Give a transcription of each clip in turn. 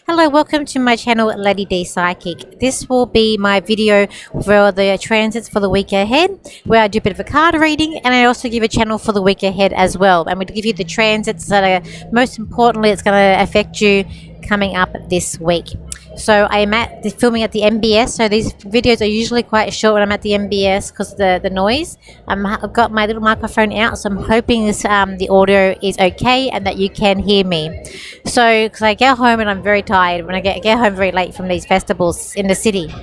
Hello, welcome to my channel, Lady D Psychic. This will be my video for the transits for the week ahead, where I do a bit of a card reading, and I also give a channel for the week ahead as well. I'm going to give you the transits that are, most importantly, it's going to affect you coming up this week. So I'm filming at the MBS, so these videos are usually quite short when I'm at the MBS because of the noise. I've got my little microphone out, so I'm hoping this the audio is okay and that you can hear me. So because I get home and I'm very tired when I get home very late from these festivals in the city.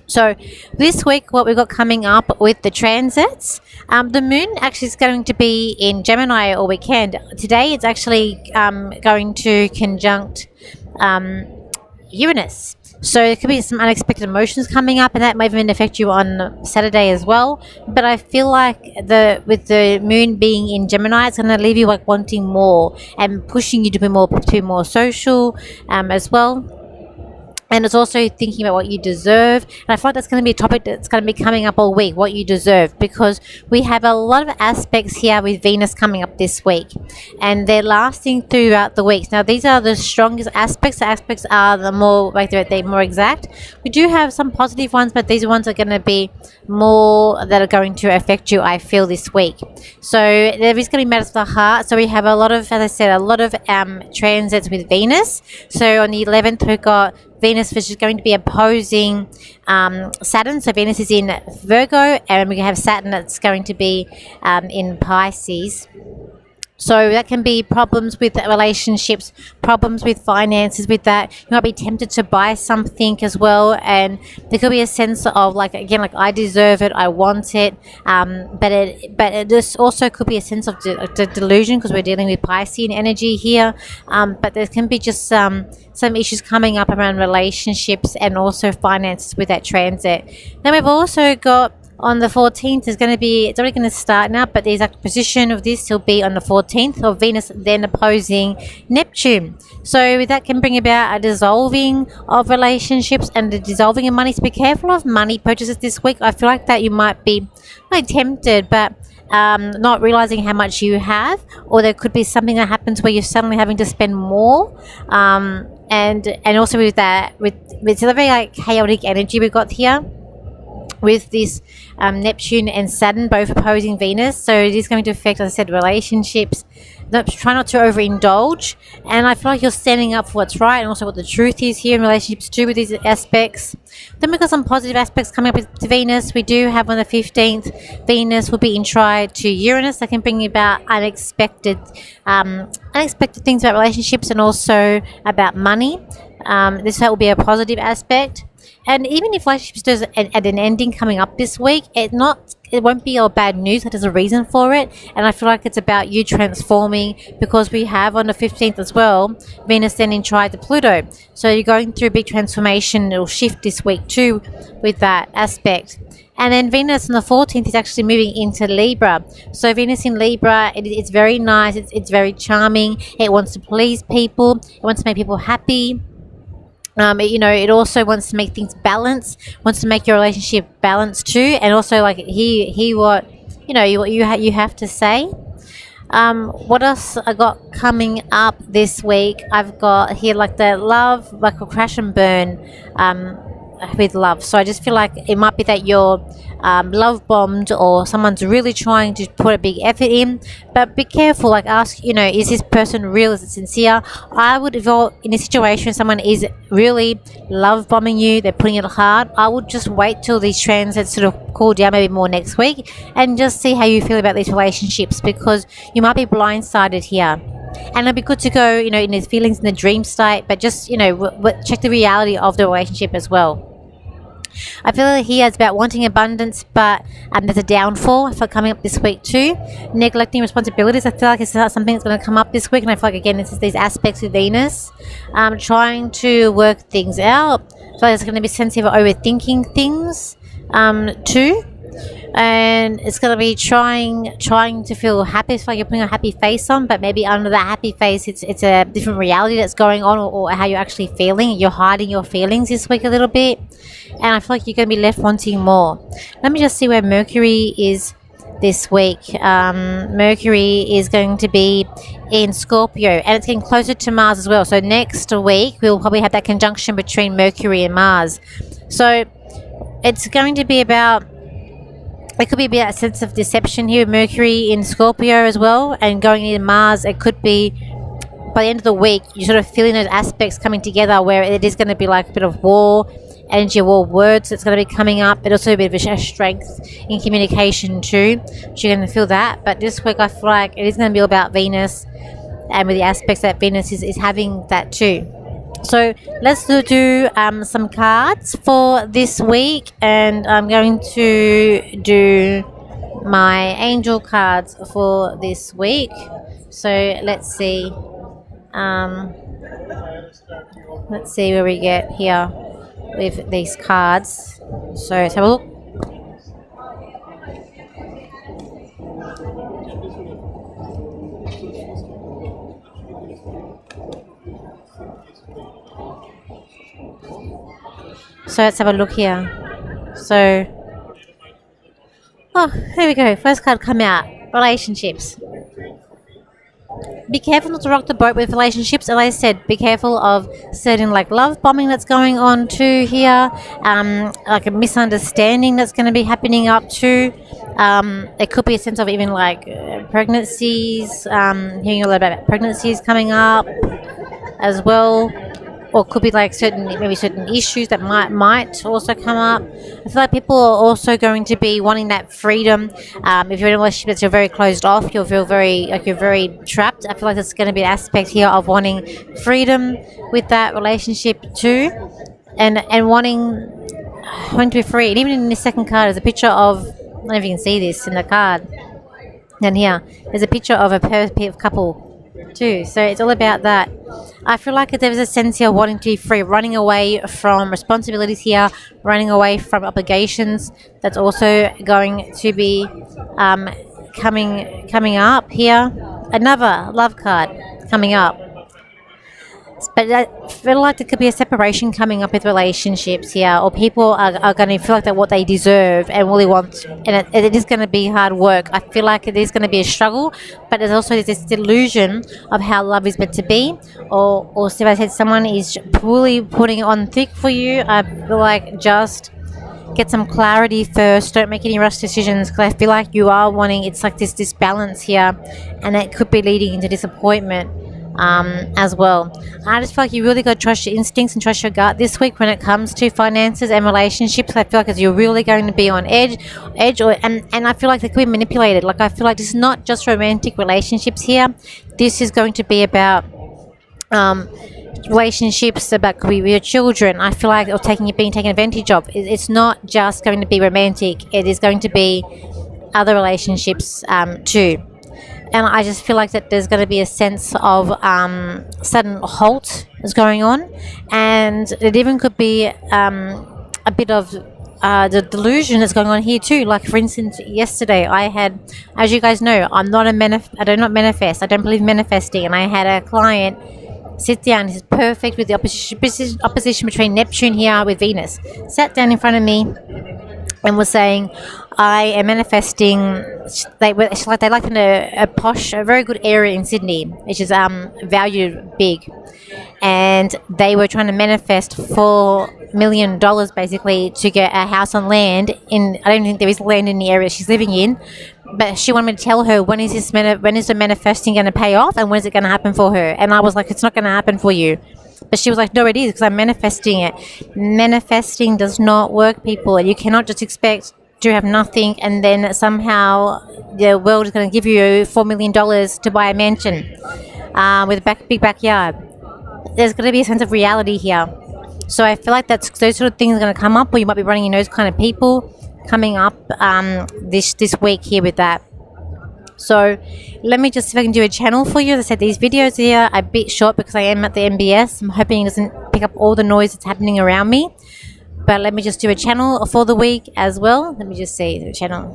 So this week, what we've got coming up with the transits, the moon actually is going to be in Gemini all weekend. Today it's actually going to conjunct Uranus. So there could be some unexpected emotions coming up, and that might even affect you on Saturday as well. But I feel like with the moon being in Gemini, it's going to leave you like wanting more and pushing you to be more social as well. And it's also thinking about what you deserve. And I feel like that's going to be a topic that's going to be coming up all week, what you deserve. Because we have a lot of aspects here with Venus coming up this week. And they're lasting throughout the weeks. Now, these are the strongest aspects. The aspects are the more, like they're more exact. We do have some positive ones, but these ones are going to be more that are going to affect you, I feel, this week. So there is going to be matters of the heart. So we have a lot of, as I said, a lot of transits with Venus. So on the 11th, we've got Venus, which is going to be opposing Saturn. So Venus is in Virgo, and we have Saturn that's going to be in Pisces. So that can be problems with relationships, problems with finances with that. You might be tempted to buy something as well. And there could be a sense of like I deserve it, I want it. But it just also could be a sense of delusion because we're dealing with Piscean energy here. But there can be just some issues coming up around relationships and also finances with that transit. Then we've also got on the 14th it's already going to start now, but the exact position of this will be on the 14th of Venus then opposing Neptune. So that can bring about a dissolving of relationships and the dissolving of money. So be careful of money purchases this week. I feel like that you might be tempted, but not realizing how much you have, or there could be something that happens where you're suddenly having to spend more. And also with that, with it's a very chaotic energy we've got here with this Neptune and Saturn both opposing Venus. So it is going to affect, as I said, relationships. Try not to overindulge. And I feel like you're standing up for what's right and also what the truth is here in relationships too with these aspects. Then we've got some positive aspects coming up with Venus. We do have on the 15th, Venus will be in trine to Uranus. That can bring about unexpected things about relationships and also about money. That will be a positive aspect. And even if relationships does at an ending coming up this week, it won't be all bad news. There's a reason for it, and I feel like it's about you transforming, because we have on the 15th as well Venus then in trine to Pluto. So you're going through a big transformation. It'll shift this week too with that aspect. And then Venus on the 14th is actually moving into Libra. So Venus in Libra, it's very nice. It's very charming. It wants to please people. It wants to make people happy. It also wants to make things balance, wants to make your relationship balanced too, and also hear what you have to say. What else I got coming up this week? I've got here the love, like a crash and burn with love. So I just feel like it might be that you're love bombed, or someone's really trying to put a big effort in, but be careful. Ask, is this person real? Is it sincere? I would, if you're in a situation someone is really love bombing you, they're putting it hard, I would just wait till these transits sort of cool down, maybe more next week, and just see how you feel about these relationships, because you might be blindsided here. And it'd be good to go, in these feelings in the dream state, but just, check the reality of the relationship as well. I feel like here it's about wanting abundance, but there's a downfall for coming up this week too. Neglecting responsibilities. I feel like it's not something that's going to come up this week, and I feel like again it's these aspects with Venus, trying to work things out. So there's going to be sensitive overthinking things too. And it's going to be trying to feel happy. It's like you're putting a happy face on, but maybe under that happy face it's a different reality that's going on, or how you're actually feeling. You're hiding your feelings this week a little bit, and I feel like you're going to be left wanting more. Let me just see where Mercury is this week. Mercury is going to be in Scorpio, and it's getting closer to Mars as well. So next week we'll probably have that conjunction between Mercury and Mars. So it's going to be about, it could be about a sense of deception here with Mercury in Scorpio as well, and going into Mars. It could be by the end of the week you're sort of feeling those aspects coming together where it is going to be like a bit of war energy, of war words that's going to be coming up, but also a bit of a strength in communication too. So you're going to feel that. But this week I feel like it is going to be all about Venus, and with the aspects that Venus is having that too. So let's do some cards for this week, and I'm going to do my angel cards for this week. So let's see where we get here with these cards. So let's have a look. So let's have a look here. So, here we go. First card come out. Relationships. Be careful not to rock the boat with relationships. As I said, be careful of certain like love bombing that's going on too here. Like a misunderstanding that's going to be happening up too. It could be a sense of even like pregnancies. Hearing a lot about pregnancies coming up as well. Or could be like certain issues that might also come up. I feel like people are also going to be wanting that freedom. If you're in a relationship that you're very closed off, you'll feel you're very trapped. I feel like there's going to be an aspect here of wanting freedom with that relationship too, and wanting to be free. And even in the second card, there's a picture of, I don't know if you can see this in the card. And here, there's a picture of a perfect couple too. So it's all about that. I feel like there was a sense here of wanting to be free, running away from responsibilities here, running away from obligations. That's also going to be coming up here. Another love card coming up. But I feel like there could be a separation coming up with relationships here, or people are going to feel like they're what they deserve and really want, and it is going to be hard work. I feel like it is going to be a struggle, but there's also this delusion of how love is meant to be, or so I said, someone is really putting it on thick for you. I feel like just get some clarity first. Don't make any rush decisions, because I feel like you are wanting, it's like this balance here, and it could be leading into disappointment as well. I just feel like you really got to trust your instincts and trust your gut this week when it comes to finances and relationships. I feel like you're really going to be on edge, and I feel like they could be manipulated. Like I feel like this is not just romantic relationships here. This is going to be about relationships, about could be with your children. I feel like, or being taken advantage of. It's not just going to be romantic. It is going to be other relationships too. And I just feel like that there's going to be a sense of sudden halt is going on, and it even could be a bit of the delusion that's going on here too. Like for instance, yesterday I had, as you guys know, I do not manifest. I don't believe in manifesting, and I had a client sit down. He's perfect with the opposition between Neptune here with Venus. Sat down in front of me and was saying, I am manifesting. They like in a posh, a very good area in Sydney, which is valued big, and they were trying to manifest $4 million basically to get a house on land in. I don't think there is land in the area she's living in, but she wanted me to tell her when is the manifesting going to pay off, and when is it going to happen for her. And I was like, it's not going to happen for you. But she was like, no, it is, because I'm manifesting it. Manifesting does not work, people. You cannot just expect to have nothing and then somehow the world is going to give you $4 million to buy a mansion with a big backyard. There's going to be a sense of reality here. So I feel like those sort of things are going to come up, or you might be running into those kind of people coming up this week here with that. So let me just see if I can do a channel for you. As I said, these videos here are a bit short because I am at the MBS. I'm hoping it doesn't pick up all the noise that's happening around me. But let me just do a channel for the week as well. Let me just see the channel.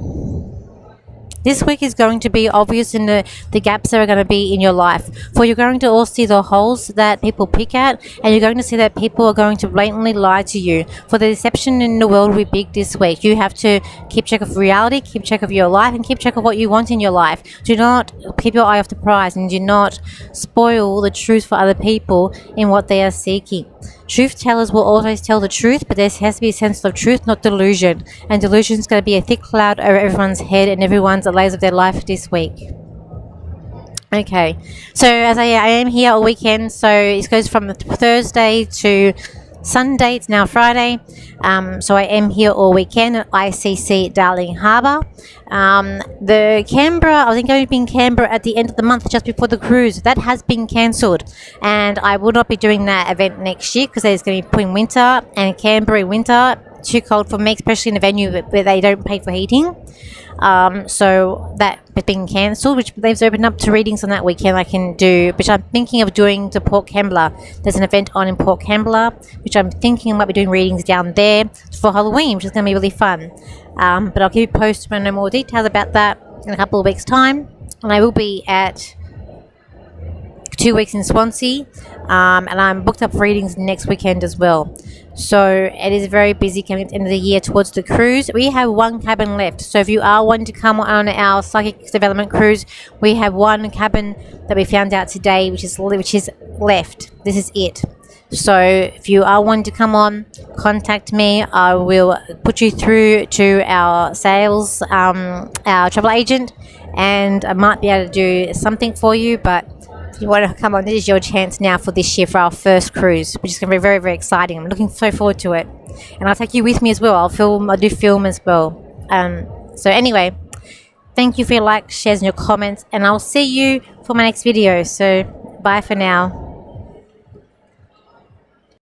This week is going to be obvious in the gaps that are going to be in your life. For you're going to all see the holes that people pick at, and you're going to see that people are going to blatantly lie to you. For the deception in the world will be big this week. You have to keep track of reality, keep track of your life, and keep track of what you want in your life. Do not keep your eye off the prize, and do not spoil the truth for other people in what they are seeking. Truth tellers will always tell the truth, but there has to be a sense of truth, not delusion. And delusion is going to be a thick cloud over everyone's head and everyone's layers of their life this week. Okay, so as I am here all weekend, so it goes from Thursday to Sunday. It's now Friday, so I am here all weekend at ICC Darling Harbour. The Canberra, I was going to be in Canberra at the end of the month, just before the cruise. That has been cancelled, and I will not be doing that event next year because it's going to be put in winter, and Canberra in winter, too cold for me, especially in a venue where they don't pay for heating. So that has been cancelled, which they've opened up to readings on that weekend I can do, which I'm thinking of doing to Port Kembla. There's an event on in Port Kembla, which I'm thinking I might be doing readings down there for Halloween, which is going to be really fun. But I'll keep you posted when I know more details about that in a couple of weeks' time. And I will be at 2 weeks in Swansea, and I'm booked up for readings next weekend as well. So it is very busy coming at the end of the year towards the cruise. We have one cabin left, so if you are wanting to come on our psychic development cruise, we have one cabin that we found out today, which is left. This is it. So if you are wanting to come on, contact me. I will put you through to our sales, our travel agent, and I might be able to do something for you. But if you want to come on, this is your chance now for this year for our first cruise, which is going to be very, very exciting. I'm looking so forward to it, and I'll take you with me as well. I do film as well. So anyway, thank you for your likes, shares, and your comments, and I'll see you for my next video. So bye for now.